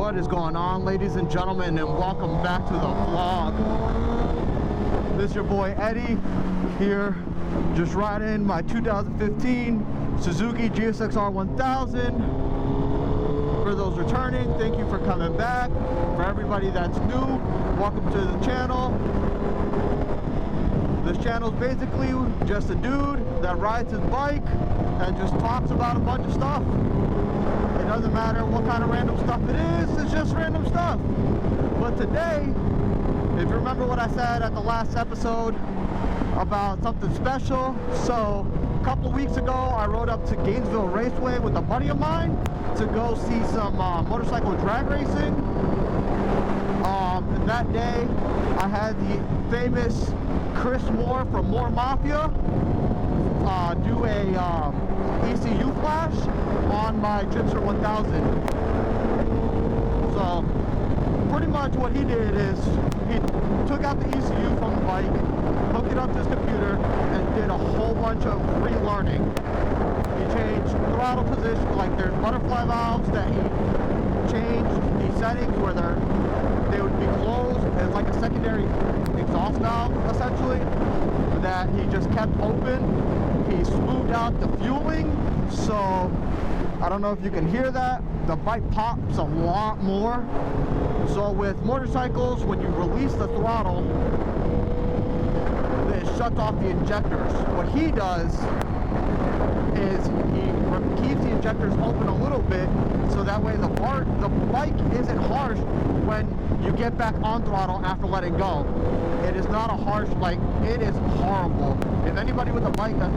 What is going on, ladies and gentlemen, and welcome back to the vlog. This is your boy Eddie here, just riding my 2015 Suzuki GSX R1000. For those returning, thank you for coming back. For everybody that's new, welcome to the channel. This channel is basically just a dude that rides his bike and just talks about a bunch of stuff. It doesn't matter what kind of random stuff it is, it's just random stuff. But today, if you remember what I said at the last episode about something special, so a couple of weeks ago I rode up to Gainesville Raceway with a buddy of mine to go see some motorcycle drag racing. And that day I had the famous Chris Moore from Moore Mafia do a ECU flash on my GSX 1000. So pretty much what he did is he took out the ECU from the bike, hooked it up to his computer, and did a whole bunch of relearning. He changed throttle position, like there's butterfly valves that he changed the settings where they would be closed as like a secondary exhaust valve, essentially, that he just kept open. He smoothed out the fueling, so I don't know if you can hear that. The bike pops a lot more. So with motorcycles, when you release the throttle, it shuts off the injectors. What he does is he keeps the injectors open a little bit, so that way the bike isn't harsh when you get back on throttle after letting go. It is not a harsh, like, it is horrible. If anybody with a bike that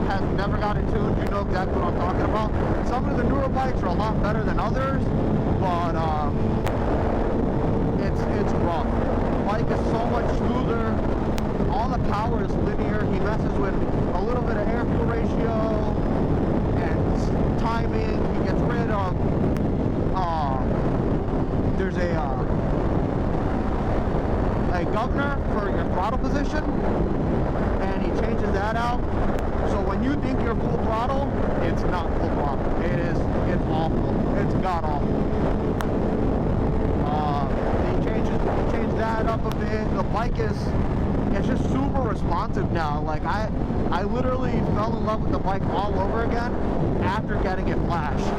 has never got it tuned, you know exactly what I'm talking about. Some of the newer bikes are a lot better than others, but it's rough. The bike is so much smoother. All the power is linear. He messes with a little bit of air-fuel ratio and timing. He gets rid of there's a governor for your throttle position, and he changes that out. So when you think you're full throttle, it's not full throttle. It's awful. It's god awful. He changed that up a bit. The bike it's just super responsive now. Like I literally fell in love with the bike all over again after getting it flashed.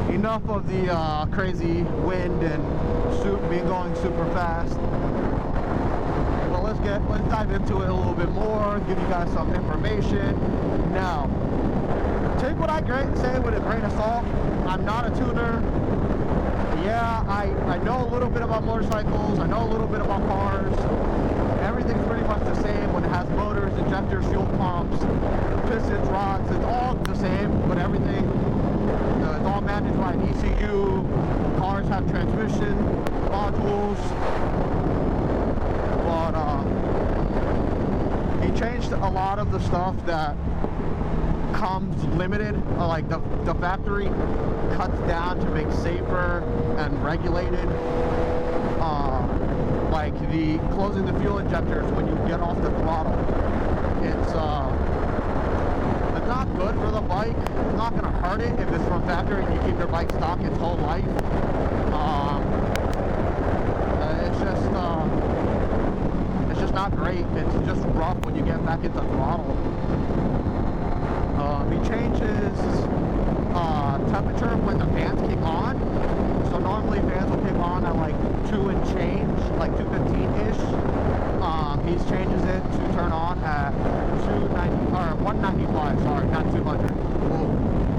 Enough of the crazy wind and being going super fast. Well, let's dive into it a little bit more, give you guys some information. Now, take what I say with a grain of salt. I'm not a tuner. Yeah, I know a little bit about motorcycles. I know a little bit about cars. Everything's pretty much the same when it has motors, injectors, fuel pumps, pistons, rods. It's all the same, but everything. It's all managed by an ECU. Cars have transmission modules, but he changed a lot of the stuff that comes limited. Like the factory cuts down to make safer and regulated. Like the closing the fuel injectors when you get off the throttle. It's not good for the bike. It's not going to hurt it if it's from factory and you keep your bike stock its whole life. It's just not great. It's just rough when you get back into throttle. He changes temperature when the fans kick on. So normally fans will kick on at like 2 and change, like 215-ish. He changes it to turn on at 195, sorry, not 200. Whoa,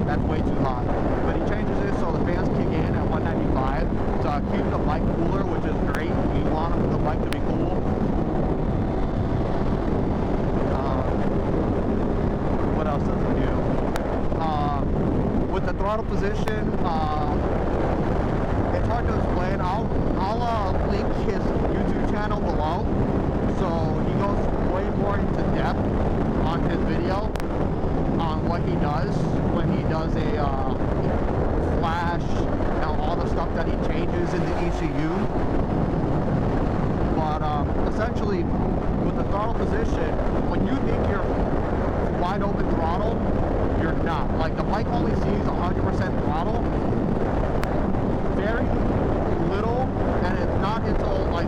that's way too hot. But he changes it so the fans kick in at 195 to keep the bike cooler, which is great. You want the bike to be cool. What else does it do? With the throttle position, it's hard to explain. I'll link his YouTube So he goes way more into depth on his video on what he does when he does a flash and all the stuff that he changes in the ECU. But essentially, with the throttle position, when you think you're wide open throttle, you're not. Like, the bike only sees 100% throttle, very little, and it's not until like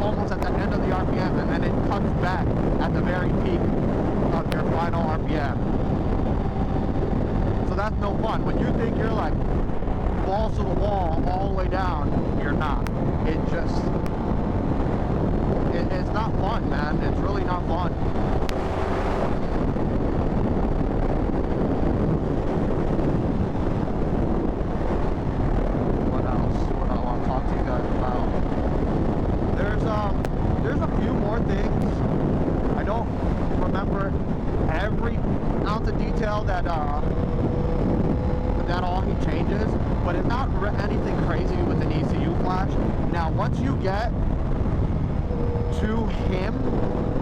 almost at the end of the RPM, and then it comes back at the very peak of your final RPM. So that's no fun. When you think you're like balls to the wall all the way down, you're not. It just, it's not fun, man. It's really not fun. What else? What I want to talk to you guys about? There's a few more things. I don't remember every ounce of detail that all he changes, but it's not anything crazy with an ECU flash. Now, once you get to him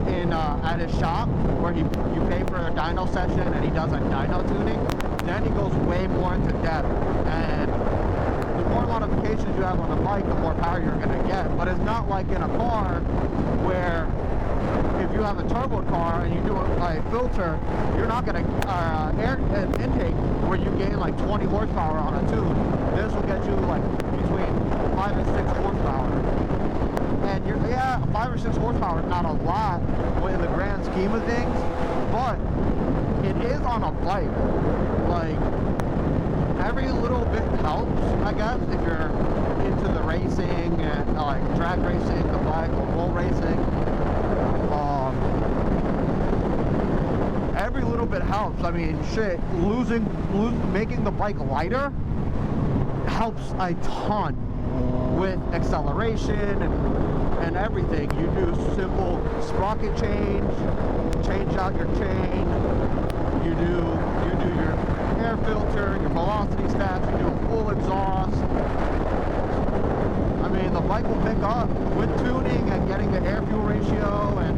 in at his shop where you pay for a dyno session and he does a dyno tuning, then he goes way more into depth, and the more modifications you have on the bike, the more power you're going to get. But it's not like in a car where if you have a turbo car and you do a filter, you're not going to air intake where you gain like 20 horsepower on a tune. This will get you like between 5 and 6 horsepower. And you're, yeah, 5 or 6 horsepower is not a lot in the grand scheme of things, but it is on a bike. Like, every little bit helps, I guess, if you're into the racing and like drag racing, the bike, or roll racing. Every little bit helps. I mean, shit, making the bike lighter helps a ton with acceleration and everything. You do simple sprocket change out your chain. You do your air filter, your velocity stats. You do a full exhaust. I mean, the bike will pick up with tuning and getting the air fuel ratio and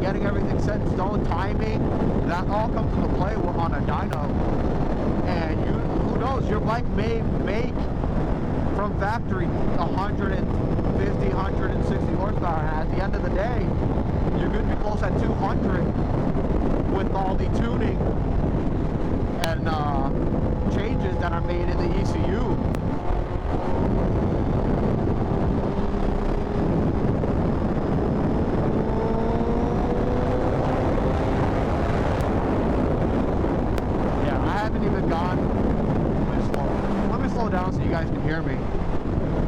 getting everything set in stone, timing. That all comes into play on a dyno. And who knows, your bike may make from factory 150, 160 horsepower. And at the end of the day, you're going to be close at 200 with all the tuning and changes that are made in the ECU. Yeah, I haven't even gone. Let me slow down so you guys can hear me.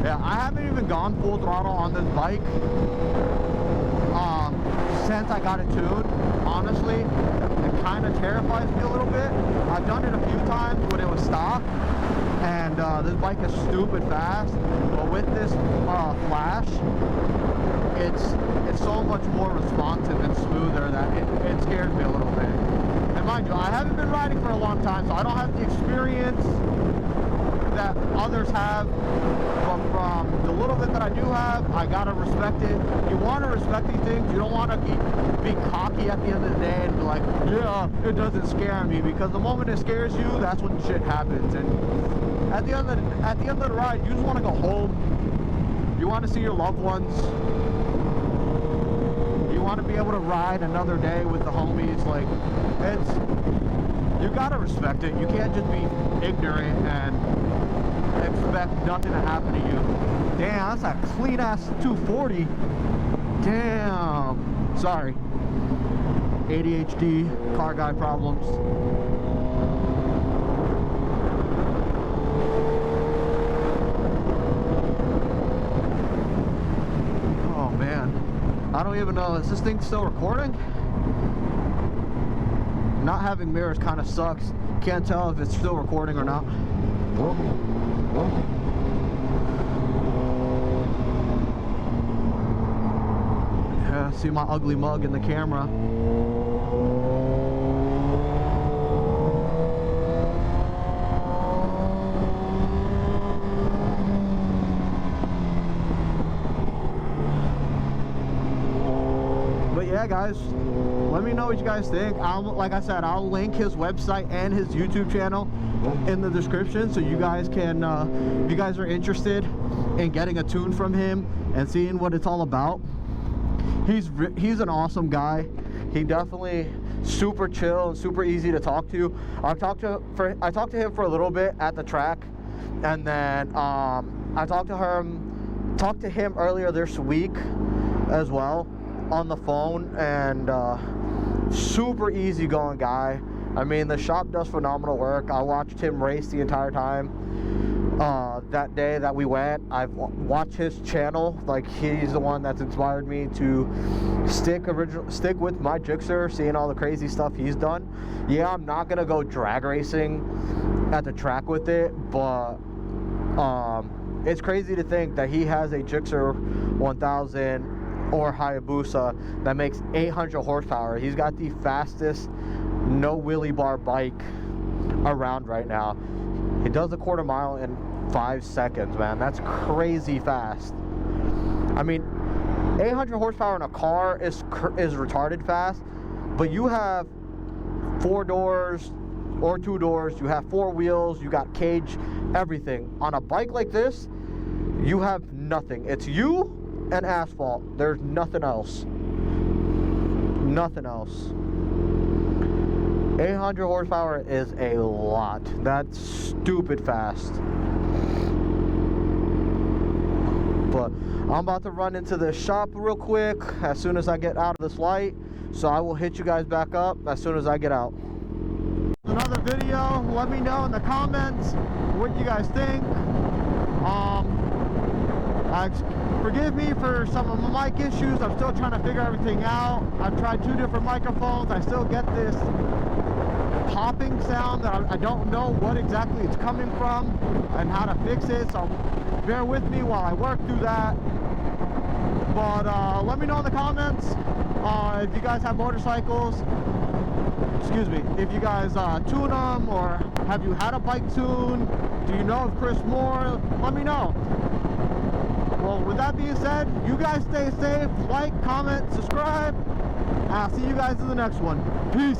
Yeah, I haven't even gone full throttle on this bike since I got it tuned. Honestly, it kind of terrifies me a little bit. I've done it a few times when it was stock, and this bike is stupid fast. But with this flash, it's so much more responsive and smoother that it scares me a little bit. And mind you, I haven't been riding for a long time, so I don't have the experience that others have, but from the little bit that I do have, I gotta respect it. You want to respect these things. You don't want to be cocky at the end of the day and be like, yeah, it doesn't scare me, because the moment it scares you, that's when shit happens. And at the end of the ride, you just want to go home. You want to see your loved ones. You want to be able to ride another day with the homies. Like, you gotta respect it. You can't just be ignorant and expect nothing to happen to you. Damn, that's a clean ass 240. Damn. Sorry. ADHD, car guy problems. Oh man. I don't even know. Is this thing still recording? Not having mirrors kind of sucks. Can't tell if it's still recording or not. Yeah, see my ugly mug in the camera. yeah, guys, let me know what you guys think. Like I said, I'll link his website and his YouTube channel in the description, so you guys can, if you guys are interested in getting a tune from him and seeing what it's all about. He's an awesome guy. He definitely super chill and super easy to talk to. I talked to him for a little bit at the track, and then I talked to him earlier this week as well on the phone, and super easygoing guy. I mean, the shop does phenomenal work. I watched him race the entire time. That day that we went, I've watched his channel. Like, he's the one that's inspired me to stick with my Gixxer, seeing all the crazy stuff he's done. Yeah, I'm not gonna go drag racing at the track with it, but it's crazy to think that he has a Gixxer 1000 or Hayabusa that makes 800 horsepower. He's got the fastest no wheelie bar bike around right now. He does a quarter mile in 5 seconds, man. That's crazy fast. I mean, 800 horsepower in a car is retarded fast, but you have 4 doors or 2 doors, you have 4 wheels, you got cage, everything. On a bike like this, you have nothing. It's you and asphalt. There's nothing else. Nothing else. 800 horsepower is a lot. That's stupid fast. But I'm about to run into the shop real quick as soon as I get out of this light, so I will hit you guys back up as soon as I get out. Another video. Let me know in the comments what you guys think. Forgive me for some of my mic issues. I'm still trying to figure everything out. I've tried 2 different microphones. I still get this popping sound that I don't know what exactly it's coming from and how to fix it, so bear with me while I work through that. But let me know in the comments if you guys have motorcycles, excuse me, if you guys tune them, or have you had a bike tune? Do you know of Chris Moore? Let me know. Well, with that being said, you guys stay safe, like, comment, subscribe, and I'll see you guys in the next one. Peace.